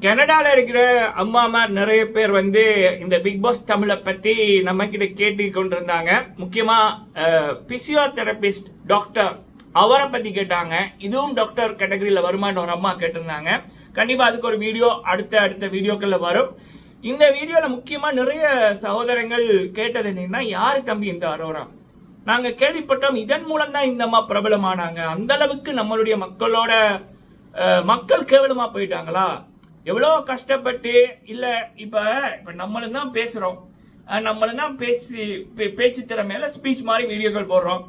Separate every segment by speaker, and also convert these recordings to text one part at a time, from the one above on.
Speaker 1: கனடால இருக்கிற அம்மாமா நிறைய பேர் வந்து இந்த பிக் பாஸ் தமிழை பத்தி நம்ம கிட்ட கேட்டு கொண்டிருந்தாங்க. முக்கியமா பிசியோதெரபிஸ்ட் டாக்டர் அவரை பத்தி கேட்டாங்க. இதுவும் டாக்டர் கேட்டகரியில வருமானு ஒரு அம்மா கேட்டிருந்தாங்க. கண்டிப்பா அதுக்கு ஒரு வீடியோ அடுத்த வீடியோக்கள்ல வரும். இந்த வீடியோல முக்கியமா நிறைய சகோதரங்கள் கேட்டது என்னன்னா, யாரு தம்பி இந்த அரோரா? நாங்க கேள்விப்பட்டோம் இதன் மூலம் தான் இந்த அம்மா பிரபலமானாங்க. அந்த அளவுக்கு நம்மளுடைய மக்கள் கேவலமா போயிட்டாங்களா? எவ்வளோ கஷ்டப்பட்டு இல்லை இப்போ நம்மளும் தான் பேசுகிறோம், நம்மளும் தான் பேச்சு திறமையில ஸ்பீச் மாதிரி வீடியோக்கள் போடுறோம்.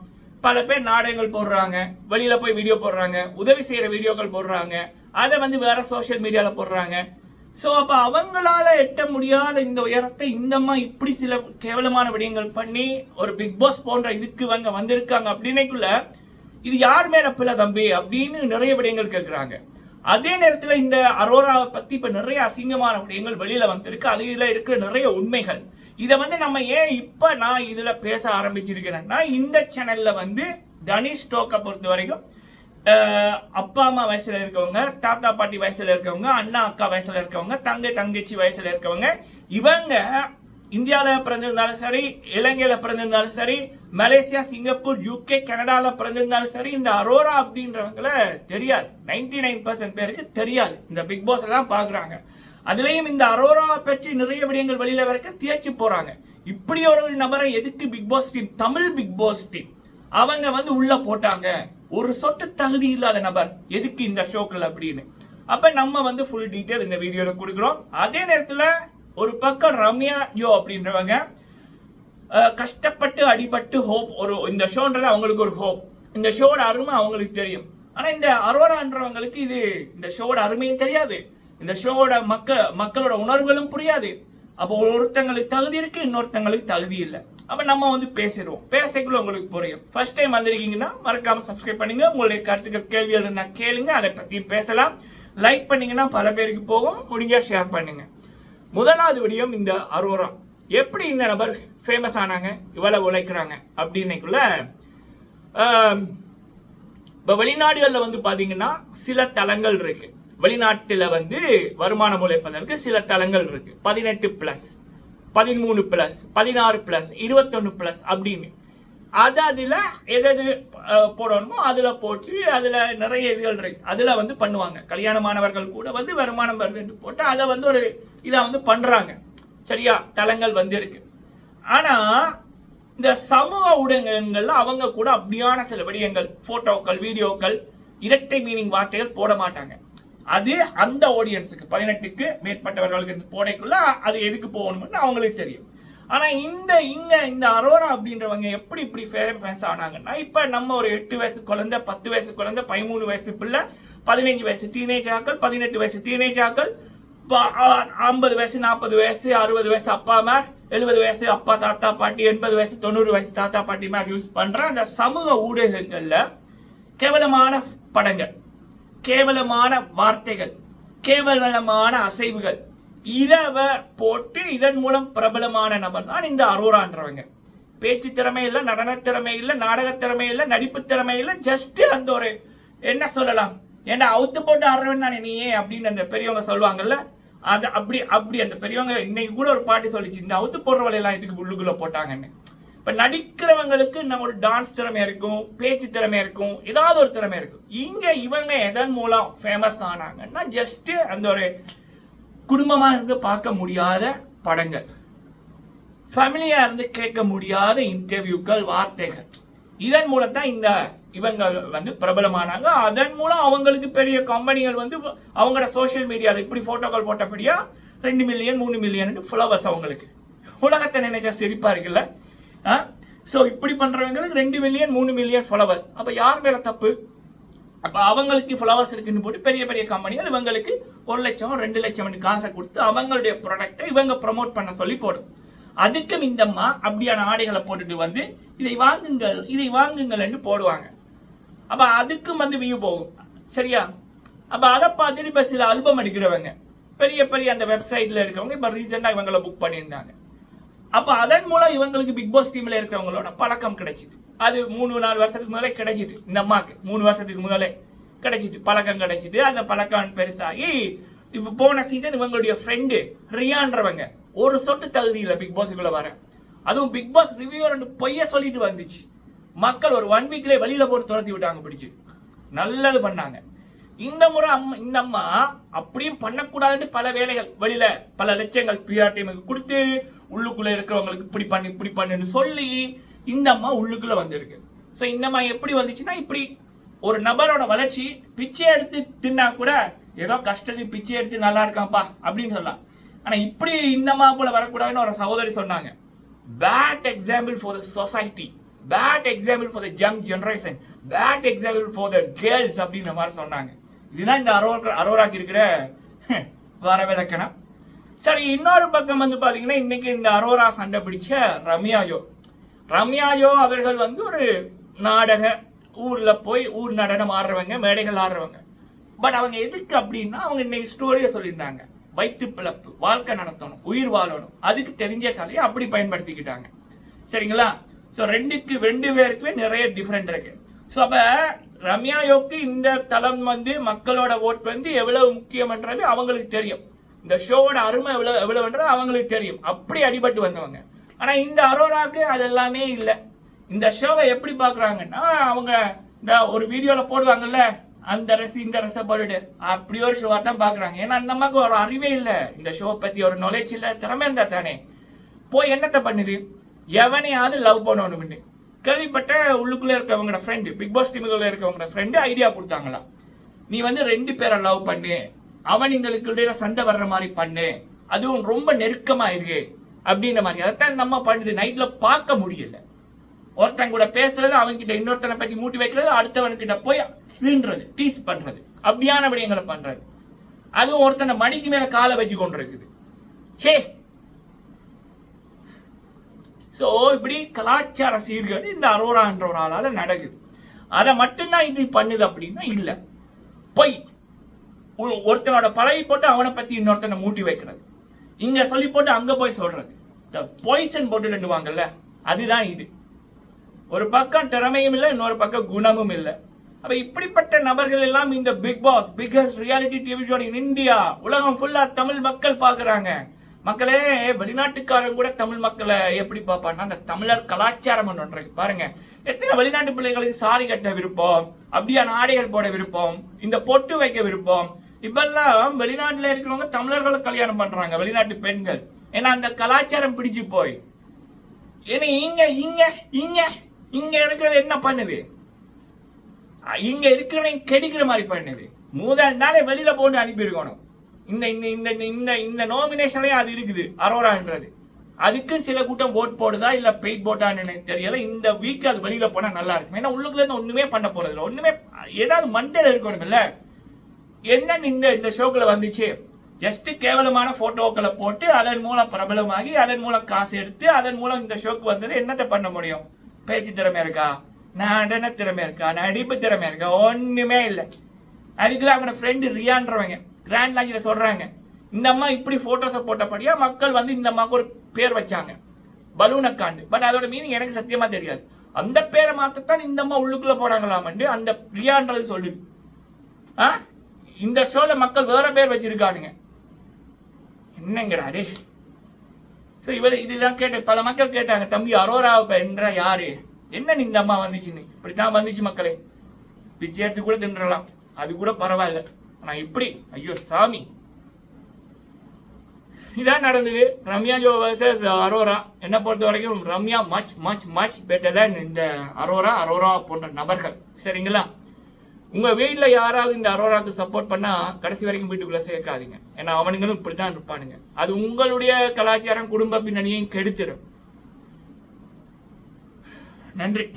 Speaker 1: பல பேர் நாடகங்கள் போடுறாங்க, வெளியில் போய் வீடியோ போடுறாங்க, உதவி செய்கிற வீடியோக்கள் போடுறாங்க, அதை வந்து வேற சோஷியல் மீடியாவில் போடுறாங்க. ஸோ அப்போ அவங்களால எட்ட முடியாத இந்த உயரத்தை இந்தம்மா இப்படி சில கேவலமான விடயங்கள் பண்ணி ஒரு பிக் பாஸ் போன்ற இதுக்கு வந்திருக்காங்க அப்படின்னைக்குள்ள இது யார் மேல பிள்ளை தம்பி அப்படின்னு நிறைய விடயங்கள் கேட்குறாங்க. அதே நேரத்தில் இந்த அரோராவை பத்தி இப்ப நிறைய அசிங்கமான விடயங்கள் வெளியில வந்திருக்கு. அதுல இருக்கிற நிறைய உண்மைகள் இதை வந்து நம்ம ஏன் இப்ப நான் இதுல பேச ஆரம்பிச்சிருக்கிறேன்னா, இந்த சேனல்ல வந்து டனிஷ் டோக்கை பொறுத்த வரைக்கும் அப்பா அம்மா வயசுல இருக்கவங்க, தாத்தா பாட்டி வயசுல இருக்கவங்க, அண்ணா அக்கா வயசுல இருக்கவங்க, தங்கச்சி வயசுல இருக்கவங்க, இவங்க இந்தியாவில் பிறந்திருந்தாலும் சரி, இலங்கையில பிறந்திருந்தாலும் சரி, மலேசியா, சிங்கப்பூர், யூகே, கனடால பிறந்திருந்தாலும் சரி, இந்த அரோரா அப்படின்றவங்கள தெரியாது. 99% பேருக்கு தெரியாது. இந்த பிக் பாஸ் எல்லாம் பாக்குறாங்க. அதுலயும் இந்த அரோரா பற்றி நிறைய விடயங்கள் வெளியில வரைக்கும் தேய்ச்சி போறாங்க. இப்படி ஒரு நபரை எதுக்கு Bigg Boss team, Tamil Bigg Boss team அவங்க வந்து உள்ள போட்டாங்க? ஒரு சொட்டு தகுதி இல்லாத நபர் எதுக்கு இந்த ஷோக்கள் அப்படின்னு. அப்ப நம்ம வந்து ஃபுல் டீட்டெயில் இந்த வீடியோல கொடுக்குறோம். அதே நேரத்துல ஒரு பக்கம் ரம்யா யோ அப்படின்றவங்க கஷ்டப்பட்டு அடிபட்டு ஹோப் ஒரு இந்த ஷோன்றது அவங்களுக்கு ஒரு ஹோப். இந்த ஷோட அருமை அவங்களுக்கு தெரியும். ஆனா இந்த அரோரான்றவங்களுக்கு இந்த ஷோட அருமையும் தெரியாது, இந்த ஷோட மக்களோட உணர்வுகளும் புரியாது. அப்போ ஒருத்தங்களுக்கு தகுதி இருக்கு, இன்னொருத்தங்களுக்கு தகுதி இல்லை. அப்ப நம்ம வந்து பேசிடுவோம். பேசக்குள்ள உங்களுக்கு புரியும். ஃபர்ஸ்ட் டைம் வந்திருக்கீங்கன்னா மறக்காம சப்ஸ்கிரைப் பண்ணுங்க. உங்களுடைய கருத்துக்கள் கேள்விகள் இருந்தா கேளுங்க, அதை பத்தி பேசலாம். லைக் பண்ணீங்கன்னா பல பேருக்கு போகும், முடிஞ்சா ஷேர் பண்ணுங்க. முதலாவது விடயம், இந்த அரோரா எப்படி இந்த நபர் ஃபேமஸ் ஆனாங்க, இவ்வளவு உழைக்கிறாங்க அப்படின்னைக்குள்ள இப்போ வெளிநாடுகளில் வந்து பார்த்தீங்கன்னா சில தளங்கள் இருக்கு. வெளிநாட்டில் வந்து வருமானம் உழைப்பதற்கு சில தளங்கள் இருக்கு. 18+, 13+, 16+, 21+ அப்படின்னு. அதுல எது போடணுமோ அதுல போட்டு அதுல நிறைய இதுகள் இருக்கு. அதுல வந்து பண்ணுவாங்க. கல்யாணமானவர்கள் கூட வந்து வருமானம் வருதுன்னு போட்டு அதை வந்து ஒரு இதை வந்து பண்றாங்க. சரியா? தளங்கள் வந்து இருக்கு. ஆனா இந்த சமூக ஊடகங்கள்ல அவங்க கூட அப்படியான சில விடயங்கள், போட்டோக்கள், வீடியோக்கள், இரட்டை மீனிங் வார்த்தைகள் போட மாட்டாங்க. அது அந்த ஆடியன்ஸுக்கு 18க்கு மேற்பட்டவர்களுக்கு போடைக்குள்ள அது எதுக்கு போகணும்னு அவங்களுக்கு தெரியும். ஆனா இந்த அரோரா அப்படின்றவங்க எப்படி இப்படி ஃபேமஸ் ஆனாங்கன்னா, இப்ப நம்ம ஒரு 8 வயசு குழந்தை, 10 வயசு குழந்தை, 13 வயசு பிள்ளை, 15 வயசு டீனேஜ் ஆக்கள், 18 வயசு டீனேஜ் ஆக்கள், 50 வயசு, 40 வயசு, 60 வயசு அப்பா மேர், 70 வயசு அப்பா தாத்தா பாட்டி, 80 வயசு 90 வயசு தாத்தா பாட்டி மேர் யூஸ் பண்ற அந்த சமூக ஊடகங்கள்ல கேவலமான படங்கள், கேவலமான வார்த்தைகள், கேவலமான அசைவுகள் இரவ போட்டு இதன் மூலம் பிரபலமான நபர் தான் இந்த அரோரான்றவங்க. பேச்சு திறமை இல்லை, நடன திறமை இல்லை, நாடக திறமை இல்லை, நடிப்பு திறமை இல்லை. ஜஸ்ட் அந்த ஒரு என்ன சொல்லலாம், ஏன்னா அவுத்து போட்டு ஆடுறவன் தானே நீயே அப்படின்னு அந்த பெரியவங்க சொல்லுவாங்கல்ல. அது அப்படி அந்த பெரியவங்க இன்னைக்கு கூட ஒரு பாட்டி சொல்லிச்சு, இந்த அவுத்து போடுறவளையெல்லாம் இதுக்கு உள்ளுக்குள்ள போட்டாங்கன்னு. இப்ப நடிக்கிறவங்களுக்கு நம்ம ஒரு டான்ஸ் திறமை இருக்கும், பேச்சு திறமை இருக்கும், ஏதாவது ஒரு திறமை இருக்கும். இவங்க எதன் மூலம் ஃபேமஸ் ஆனாங்கன்னா, ஜஸ்ட் அந்த ஒரு குடும்பமா இருந்து பார்க்க முடியாத படங்கள், ஃபேமிலியா இருந்து கேட்க முடியாத இன்டர்வியூக்கள், வார்த்தைகள், இதன் மூலம் தான் இவங்க வந்து பிரபலமானாங்க. அதன் மூலம் அவங்களுக்கு பெரிய கம்பெனிகள் வந்து அவங்களோட சோசியல் மீடியாவில் இப்படி போட்டோக்கள் போட்டபடியா 2 மில்லியன் 3 மில்லியன் ஃபாலோவர்ஸ் அவங்களுக்கு. உலகத்தை நினைச்சா சிரிப்பா இருக்குல்ல. ஸோ இப்படி பண்றவங்களுக்கு 2 மில்லியன் 3 மில்லியன் ஃபாலோவர்ஸ். அப்ப யார் மேல தப்பு? அப்ப அவங்களுக்கு ஃபாலோவர்ஸ் இருக்குன்னு போட்டு பெரிய பெரிய கம்பெனிகள் இவங்களுக்கு 1 லட்சம் 2 லட்சம் காசை கொடுத்து அவங்களுடைய ப்ராடக்டை இவங்க ப்ரமோட் பண்ண சொல்லி போடும். அதுக்கும் இந்தம்மா அப்படியான ஆடைகளை போட்டுட்டு வந்து இதை வாங்குங்கள் என்று போடுவாங்க. அப்ப அதுக்கும் வந்து வியூ போகும். சரியா? அப்ப அதை பார்த்துட்டு இப்ப சில ஆல்பம் எடுக்கிறவங்க, பெரிய பெரிய அந்த வெப்சைட்ல இருக்கிறவங்க இப்ப ரீசெண்டா இவங்களை புக் பண்ணியிருந்தாங்க. அப்ப அதன் மூலம் இவங்களுக்கு பிக் பாஸ் டீம்ல இருக்கிறவங்களோட பழக்கம் கிடைச்சிது. அது 3-4 வருஷத்துக்கு முதலே கிடைச்சிட்டு, இந்த அம்மாக்கு 3 வருஷத்துக்கு முதலே கிடைச்சிட்டு பழக்கம் கிடைச்சிட்டு, அந்த பழக்கம் பெருசாகி இப்ப போன சீசன் இவங்களுடைய ஃப்ரெண்டு ரியான்றவங்க ஒரு சொட்டு தகுதி இல்லை பிக் பாஸுக்குள்ள வர. அதுவும் பிக் பாஸ் ரிவ்யூவர் பொய்ய சொல்லிட்டு வந்துச்சு. மக்கள் ஒரு 1 வீக்லேயே வெளியில போட்டு துரத்தி விட்டாங்க பிடிச்சு. நல்லது பண்ணாங்க. இந்த முறை இந்த அம்மா அப்படியும் பண்ணக்கூடாதுன்னு பல வேலைகள் வெளியில பல லட்சங்கள் பிஆர் டீமுக்கு கொடுத்து உள்ளுக்குள்ள இருக்கிறவங்களுக்கு இப்படி பண்ணுன்னு சொல்லி இந்த அம்மா உள்ளுக்குள்ள வந்திருக்கு. ஸோ இந்த அம்மா எப்படி வந்துச்சுன்னா, இப்படி ஒரு நபரோட வளர்ச்சி பிச்சை எடுத்து தின்னா கூட ஏதோ கஷ்டத்துக்கு பிச்சை எடுத்து நல்லா இருக்கான்ப்பா அப்படின்னு சொல்லலாம். ஆனா இப்படி இந்த அம்மா போல வரக்கூடாதுன்னு ஒரு சகோதரி சொன்னாங்க. Bad example for the society, bad example for the young generation, bad example for the girls அப்படின்ற மாதிரி சொன்னாங்க. இதுதான் இந்த அரோராக்கு இருக்கிற வரவிலக்கணம். சரி, இன்னொரு பக்கம் வந்து பாத்தீங்கன்னா, இன்னைக்கு இந்த அரோரா சண்டை பிடிச்ச ரம்யாயோ அவர்கள் வந்து ஒரு நாடக ஊர்ல போய் ஊர் நடனம் ஆடுறவங்க, மேடைகள் ஆடுறவங்க. பட் அவங்க எதுக்கு அப்படின்னா, அவங்க இன்னைக்கு ஸ்டோரியை சொல்லியிருந்தாங்க. வயிற்று பிளப்பு, வாழ்க்கை நடத்தணும், உயிர் வாழணும், அதுக்கு தெரிஞ்ச கலையை அப்படி பயன்படுத்திக்கிட்டாங்க. சரிங்களா? ஸோ ரெண்டு பேருக்குமே நிறைய டிஃப்ரெண்ட் இருக்கு. ஸோ அப்ப ரம்யாயோக்கு இந்த தளம் வந்து மக்களோட ஓட் வந்து எவ்வளவு முக்கியம்ன்றது அவங்களுக்கு தெரியும். இந்த ஷோவோட அருமை எவ்வளவுன்றது அவங்களுக்கு தெரியும். அப்படி அடிபட்டு வந்தவங்க. ஆனா இந்த அரோராக்கு அது எல்லாமே இல்லை. இந்த ஷோவை எப்படி பாக்குறாங்கன்னா, அவங்க இந்த ஒரு வீடியோல போடுவாங்கல்ல, அந்த ரசி இந்த ரச போட்டுட்டு அப்படி ஒரு ஷோவா தான் பாக்குறாங்க. ஏன்னா அந்த அம்மாவுக்கு ஒரு அறிவே இல்லை, இந்த ஷோ பத்தி ஒரு நாலேஜ் இல்லை, திறமை இருந்தா தானே. போய் என்னத்தை பண்ணுது, எவனையாவது லவ் பண்ணணும்னு கேள்விப்பட்ட உள்ளுக்குள்ள இருக்கவங்களோட ஃப்ரெண்டு, பிக் பாஸ் டீமுக்குள்ள இருக்கவங்களோட ஃப்ரெண்டு ஐடியா கொடுத்தாங்களா, நீ வந்து 2 பேரை லவ் பண்ணு, அவனுங்களுக்குள்ள சண்டை வர்ற மாதிரி பண்ணு, அதுவும் ரொம்ப நெருக்கமா இருக்கு அப்படின்ற மாதிரி. அதைத்தான் இந்த அம்மா பண்ணுது. நைட்ல பார்க்க முடியல, ஒருத்தன் கூட பேசுறது, அவன்கிட்ட இன்னொருத்தனை பத்தி மூட்டி வைக்கிறது, அடுத்தவன்கிட்ட போய் சீன்றது, டீஸ் பண்றது, அப்படியான விடயங்களை பண்றது. அதுவும் ஒருத்தனை மணிக்கு மேல காலை வச்சு கொண்டு இருக்குது. சே, சோ இப்படி கலாச்சார சீர்கேடு இந்த அரோரான்ற ஒரு ஆளால நடக்குது. அதை மட்டும்தான் இது பண்ணுது அப்படின்னா இல்ல. போய் ஒருத்தனோட பழகி போட்டு அவனை பத்தி இன்னொருத்தனை மூட்டி வைக்கிறது, இங்க சொல்லி போட்டு அங்க போய் சொல்றது, இந்த பாய்சன் போட்டுடுவாங்கல்ல, அதுதான் இது. ஒரு பக்கம் திறமையும் இல்லை, இன்னொரு பக்கம் குணமும் இல்லை. அப்ப இப்படிப்பட்ட நபர்கள் எல்லாம் இந்த Bigg Boss, biggest reality TV show in India, உலகம் ஃபுல்லா தமிழ் மக்கள் பாக்குறாங்க. மக்களே, வெளிநாட்டுக்காரங்க கூட தமிழ் மக்களை எப்படி பார்ப்பான்னா, அந்த தமிழர் கலாச்சாரம் ஒன்று இருக்கு பாருங்க. எத்தனை வெளிநாட்டு பிள்ளைகளுக்கு சாரி கட்ட விருப்பம், அப்படியான ஆடைகள் போட விருப்பம், இந்த பொட்டு வைக்க விருப்பம். இப்பெல்லாம் வெளிநாட்டுல இருக்கிறவங்க தமிழர்களை கல்யாணம் பண்றாங்க, வெளிநாட்டு பெண்கள். ஏன்னா அந்த கலாச்சாரம் பிடிச்சு போய். ஏன்னா இங்க இங்க இங்க இங்க இருக்கிறது என்ன பண்ணுது, இங்க இருக்கிறவங்க கெடுக்கிற மாதிரி பண்ணுது. முதல் நாளே வெளியில போட்டு அனுப்பியிருக்கணும். இந்த இந்த இந்த இந்த நோமினேஷன்லயே அது இருக்குது அரோரான்றது. அதுக்கு சில கூட்டம் ஓட் போடுதா இல்ல பெயிட் போட்டான்னு எனக்கு தெரியல. இந்த வீக் அது வெளியில போனா நல்லா இருக்கும். ஏன்னா உள்ளுக்குள்ள இருந்து ஒண்ணுமே பண்ண போறது இல்லை, ஒண்ணுமே ஏதாவது மண்டல இருக்கணும்ல. என்ன இந்த ஷோக்குள்ள வந்துச்சு, ஜஸ்ட் கேவலமான போட்டோக்களை போட்டு அதன் மூலம் பிரபலமாகி அதன் மூலம் காசு எடுத்து அதன் மூலம் இந்த ஷோக்கு வந்தது. என்னத்தை பண்ண முடியும்? பேச்சு திறமை இருக்கா, நடன திறமை இருக்கா, நடிப்பு திறமை இருக்கா? ஒண்ணுமே இல்லை. அதுக்குள்ள அவங்க ஃப்ரெண்டு ரியான்றவங்க கிராண்ட் லாஞ்சில சொல்றாங்க, இந்த அம்மா இப்படி போட்டோஸை போட்டபடியா மக்கள் வந்து இந்த அம்மாவுக்கு ஒரு பேர் வச்சாங்க, பலூனக்காண்டு. பட் அதோட மீனிங் எனக்கு சத்தியமா தெரியாது. அந்த பேரை மாத்தத்தான் இந்த அம்மா உள்ளுக்குள்ள போனாங்களாமண்டு அந்த ரியான்றது சொல்லுது. இந்த ஷோல மக்கள் வேற பேர் வச்சிருக்கானுங்க. என்னங்கடா டே. ஸோ இதுதான் கேட்ட பல மக்கள் கேட்டாங்க, தம்பி அரோராவை என்ற யாரு, என்ன இந்த அம்மா வந்துச்சுன்னு. இப்படித்தான் வந்துச்சு மக்களே, பிச்சை எடுத்து கூட தின்றலாம், அது கூட பரவாயில்ல. ஆனா இப்படி, ஐயோ சாமி, இதான் நடந்தது. Ramya Joe versus Arora. என்ன பொறுத்த வரைக்கும் Ramya much much much better தான் இந்த அரோரா போன்ற நபர்கள். சரிங்களா? உங்க வீட்டில் யாராவது இந்த அரோராக்கு சப்போர்ட் பண்ணா கடைசி வரைக்கும் வீட்டுக்குள்ள சேர்க்காதீங்க. ஏன்னா அவனுங்களும் இப்படித்தான் இருப்பானுங்க. அது உங்களுடைய கலாச்சாரம், குடும்ப பின்னணியையும் கெடுத்துடும். நன்றி.